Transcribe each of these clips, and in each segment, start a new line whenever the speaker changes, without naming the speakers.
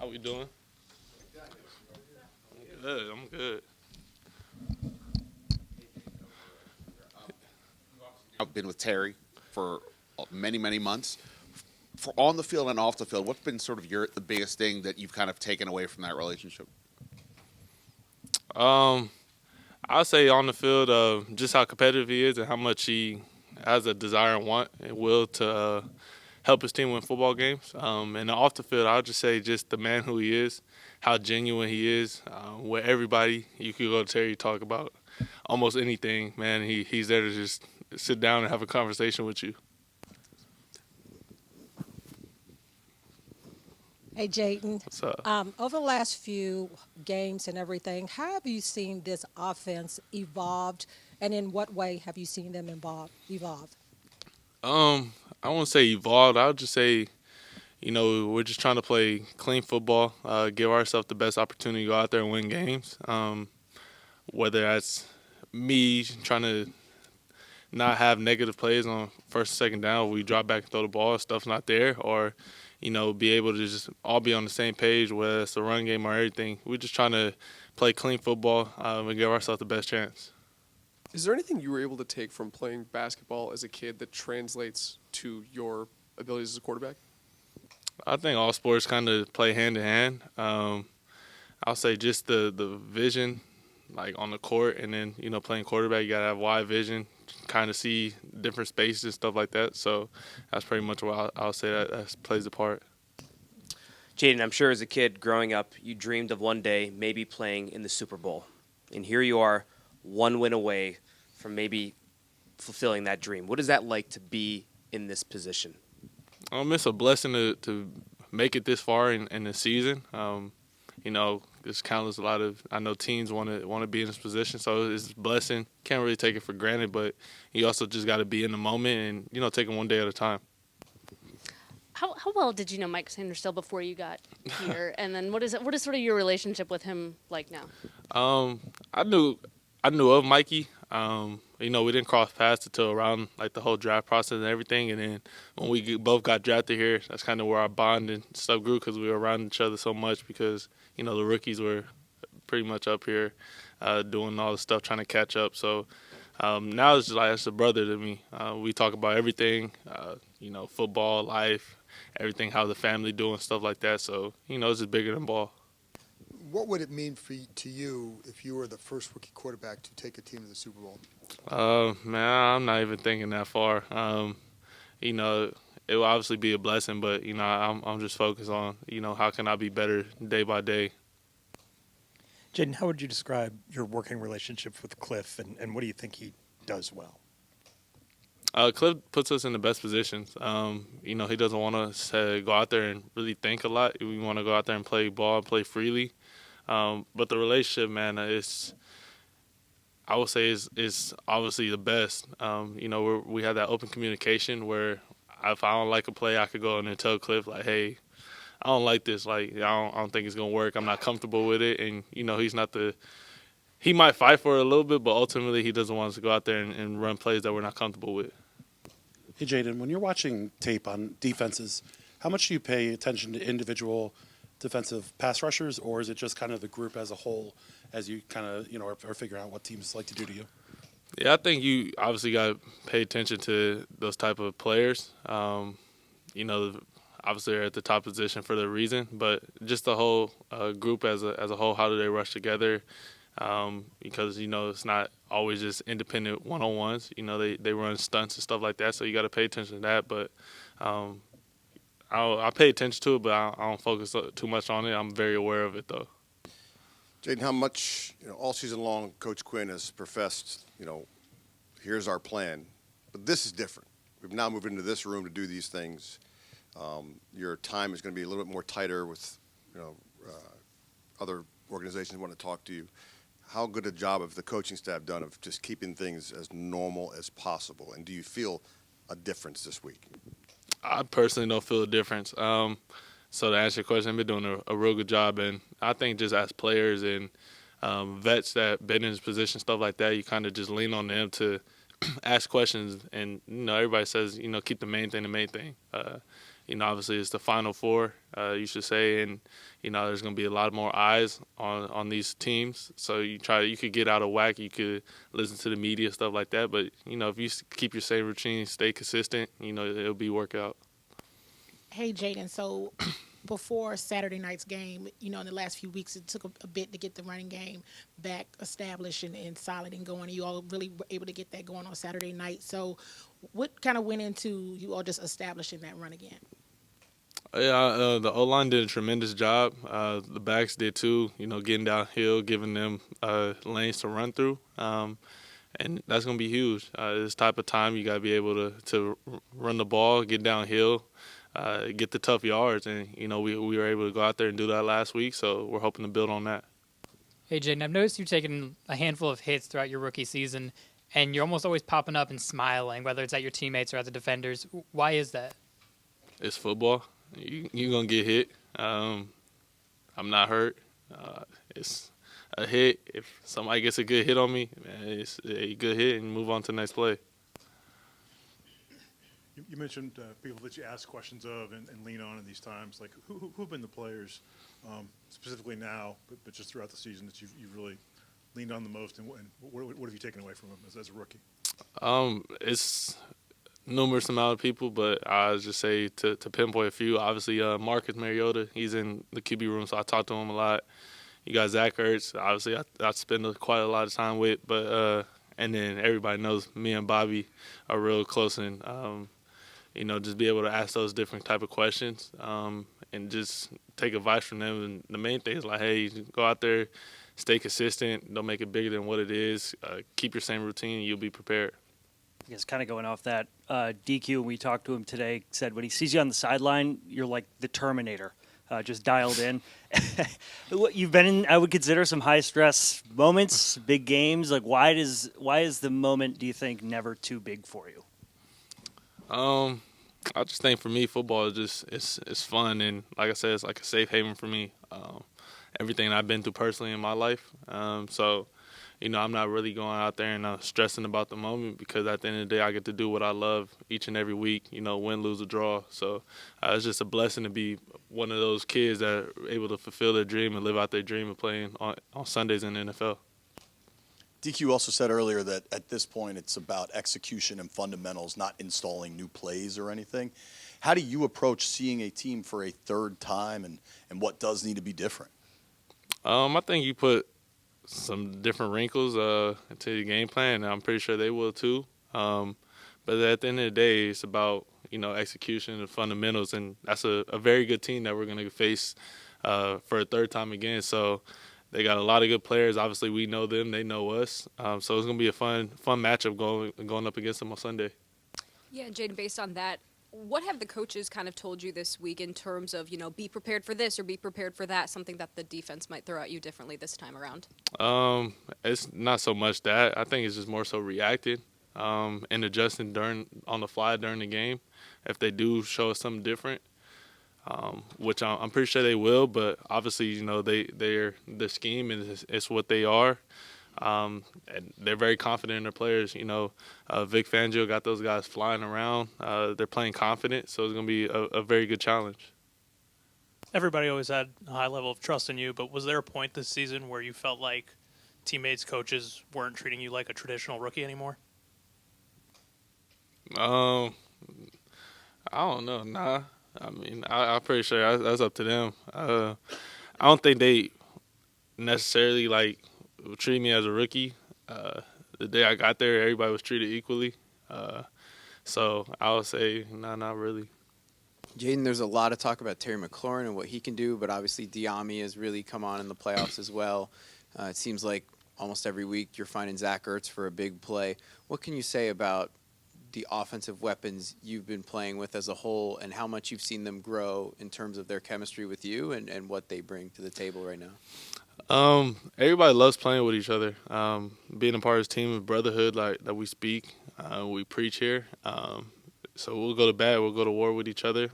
How we doing? I'm good. I'm good.
I've been with Terry for many, many months. For on the field and off the field, what's been sort of the biggest thing that you've kind of taken away from that relationship?
Um, I'll say on the field, just how competitive he is and how much he has a desire and want and will to help his team win football games. And off the field, I'll just say just the man who he is, how genuine he is. With everybody, you could go to Terry talk about almost anything. Man, he's there to just sit down and have a conversation with you.
Hey, Jayden.
What's up?
Over the last few games and everything, how have you seen this offense evolved, and in what way have you seen them evolve?
I won't say evolved. I would just say, we're just trying to play clean football, give ourselves the best opportunity to go out there and win games. Whether that's me trying to not have negative plays on first and second down, we drop back and throw the ball, stuff's not there, or be able to just all be on the same page, whether it's the run game or everything. We're just trying to play clean football and give ourselves the best chance.
Is there anything you were able to take from playing basketball as a kid that translates to your abilities as a quarterback?
I think all sports kind of play hand in hand. I'll say just the vision, like on the court, and then playing quarterback, you gotta have wide vision, kind of see different spaces and stuff like that. So that's pretty much what I'll say that plays a part.
Jayden, I'm sure as a kid growing up, you dreamed of one day maybe playing in the Super Bowl. And here you are, one win away from maybe fulfilling that dream. What is that like to be in this position?
It's a blessing to make it this far in the season. There's countless I know teams want to be in this position, so it's a blessing. Can't really take it for granted, but you also just got to be in the moment and take it one day at a time.
How well did you know Mike Sanderstill before you got here? And then what is sort of your relationship with him like now?
I knew of Mikey. We didn't cross paths until around like the whole draft process and everything. And then when we both got drafted here, that's kind of where our bond and stuff grew because we were around each other so much because, the rookies were pretty much up here doing all the stuff, trying to catch up. So now it's just like it's a brother to me. We talk about everything, football, life, everything, how the family doing, stuff like that. So, it's just bigger than ball.
What would it mean to you if you were the first rookie quarterback to take a team to the Super Bowl?
Man, I'm not even thinking that far. It will obviously be a blessing, but I'm just focused on how can I be better day by day.
Jayden, how would you describe your working relationship with Cliff, and what do you think he does well?
Cliff puts us in the best positions. He doesn't want us to go out there and really think a lot. We want to go out there and play ball, play freely. But the relationship, man, I would say is obviously the best. We have that open communication where if I don't like a play, I could go in and tell Cliff, like, hey, I don't like this. Like, I don't think it's going to work. I'm not comfortable with it. And, he's not he might fight for it a little bit, but ultimately he doesn't want us to go out there and run plays that we're not comfortable with.
Hey, Jayden, when you're watching tape on defenses, how much do you pay attention to individual defensive pass rushers, or is it just kind of the group as a whole as you kind of, are figuring out what teams like to do to you?
Yeah, I think you obviously got to pay attention to those type of players. Obviously they're at the top position for the reason, but just the whole group as a whole, how do they rush together? Because, it's not always just independent one-on-ones. They run stunts and stuff like that, so you got to pay attention to that. But I pay attention to it, but I don't focus too much on it. I'm very aware of it, though.
Jayden, how much, all season long, Coach Quinn has professed, here's our plan. But this is different. We've now moved into this room to do these things. Your time is going to be a little bit more tighter with, other organizations want to talk to you. How good a job have the coaching staff done of just keeping things as normal as possible? And do you feel a difference this week?
I personally don't feel a difference. So to answer your question, I've been doing a real good job. And I think just as players and vets that been in this position, stuff like that, you kind of just lean on them to ask questions. And, everybody says, keep the main thing the main thing. obviously it's the Final Four, you should say, and there's going to be a lot more eyes on these teams. So you could get out of whack, you could listen to the media, stuff like that. But if you keep your same routine, stay consistent, it'll be workout.
Hey, Jayden, so before Saturday night's game, in the last few weeks, it took a bit to get the running game back established and solid and going. You all really were able to get that going on Saturday night. So what kind of went into you all just establishing that run again?
Yeah, the O-line did a tremendous job. The backs did too, getting downhill, giving them lanes to run through. And that's going to be huge. This type of time, you got to be able to run the ball, get downhill, get the tough yards. And, we were able to go out there and do that last week, so we're hoping to build on that.
Hey, Jayden, I've noticed you've taken a handful of hits throughout your rookie season, and you're almost always popping up and smiling, whether it's at your teammates or at the defenders. Why is that?
It's football. You're going to get hit. I'm not hurt. It's a hit. If somebody gets a good hit on me, man, it's a good hit and move on to the next play.
You mentioned people that you ask questions of and lean on in these times. Like, who have been the players, specifically now, but just throughout the season that you've really leaned on the most, and what have you taken away from them as a rookie?
It's numerous amount of people, but I just say to pinpoint a few. Obviously, Marcus Mariota, he's in the QB room, so I talk to him a lot. You got Zach Ertz, obviously I spend quite a lot of time with, but and then everybody knows me and Bobby are real close, and just be able to ask those different type of questions and just take advice from them. And the main thing is like, hey, go out there, stay consistent, don't make it bigger than what it is, keep your same routine, and you'll be prepared.
Yes, kind of going off that, DQ, when we talked to him today, said when he sees you on the sideline, you're like the Terminator, just dialed in. You've been in, I would consider, some high-stress moments, big games. Like, why is the moment, do you think, never too big for you?
I just think for me, football is just it's fun, and like I said, it's like a safe haven for me. Everything I've been through personally in my life, so I'm not really going out there and stressing about the moment, because at the end of the day, I get to do what I love each and every week. Win, lose, or draw. So it's just a blessing to be one of those kids that are able to fulfill their dream and live out their dream of playing on Sundays in the NFL.
DQ also said earlier that at this point it's about execution and fundamentals, not installing new plays or anything. How do you approach seeing a team for a third time, and what does need to be different?
I think you put some different wrinkles into your game plan, and I'm pretty sure they will too. But at the end of the day, it's about execution and fundamentals, and that's a very good team that we're going to face for a third time again. So they got a lot of good players. Obviously, we know them; they know us. So it's going to be a fun matchup going up against them on Sunday.
Yeah, Jayden, based on that, what have the coaches kind of told you this week in terms of, be prepared for this or be prepared for that, something that the defense might throw at you differently this time around?
It's not so much that. I think it's just more so reacting and adjusting on the fly during the game. If they do show us something different, which I'm pretty sure they will, but obviously, they're the scheme and it's what they are. And they're very confident in their players. Vic Fangio got those guys flying around. They're playing confident, so it's going to be a very good challenge.
Everybody always had a high level of trust in you, but was there a point this season where you felt like teammates, coaches weren't treating you like a traditional rookie anymore?
I don't know. Nah. I mean, I'm pretty sure that's up to them. I don't think they necessarily treat me as a rookie. The day I got there, everybody was treated equally. So I would say, no, not really.
Jayden, there's a lot of talk about Terry McLaurin and what he can do, but obviously Diami has really come on in the playoffs as well. It seems like almost every week you're finding Zach Ertz for a big play. What can you say about the offensive weapons you've been playing with as a whole, and how much you've seen them grow in terms of their chemistry with you and what they bring to the table right now?
Everybody loves playing with each other. Being a part of this team of brotherhood that we speak, we preach here. So we'll go to bat, we'll go to war with each other.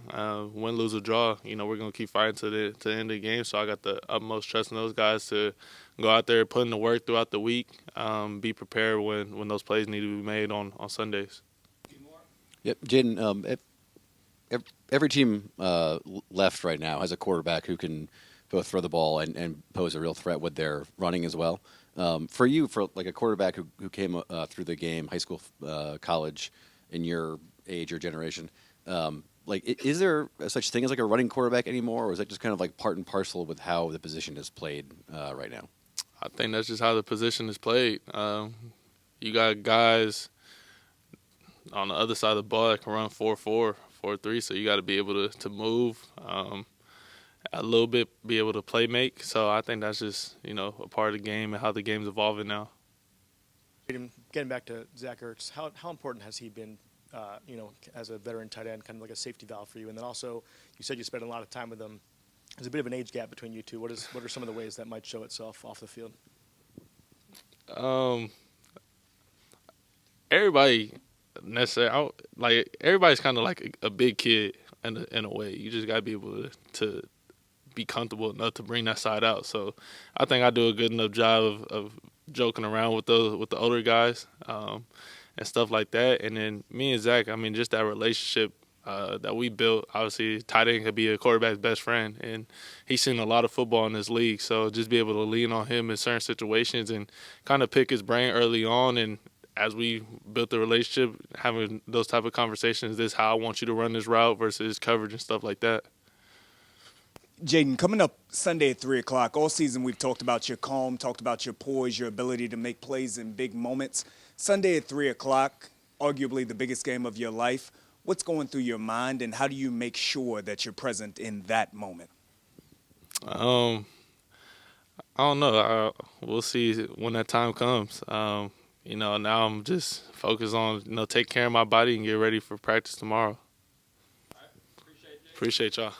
Win, lose, or draw, we're going to keep fighting to the end of the game. So I got the utmost trust in those guys to go out there, put in the work throughout the week, be prepared when those plays need to be made on Sundays.
Yep, Jayden, every team left right now has a quarterback who can both throw the ball and pose a real threat with their running as well. For you, for like a quarterback who came through the game, high school, college, in your age or generation, is there such thing as like a running quarterback anymore, or is that just kind of like part and parcel with how the position is played right now?
I think that's just how the position is played. You got guys on the other side of the ball that can run 4.4, 4.3, so you got to be able to move a little bit, be able to play make. So I think that's just, a part of the game and how the game's evolving now.
Getting back to Zach Ertz, how important has he been, as a veteran tight end, kind of like a safety valve for you? And then also, you said you spent a lot of time with him. There's a bit of an age gap between you two. What are some of the ways that might show itself off the field?
Everybody necessarily, everybody's kind of like a big kid in a way. You just got to be able to be comfortable enough to bring that side out. So I think I do a good enough job of joking around with the older guys and stuff like that. And then me and Zach, just that relationship that we built. Obviously, tight end could be a quarterback's best friend, and he's seen a lot of football in this league. So just be able to lean on him in certain situations and kind of pick his brain early on. And as we built the relationship, having those type of conversations, this is how I want you to run this route versus coverage and stuff like that.
Jayden, coming up Sunday at 3 o'clock, all season we've talked about your calm, talked about your poise, your ability to make plays in big moments. Sunday at 3 o'clock, arguably the biggest game of your life. What's going through your mind, and how do you make sure that you're present in that moment?
I don't know. We'll see when that time comes. Now I'm just focused on, take care of my body and get ready for practice tomorrow. Appreciate y'all.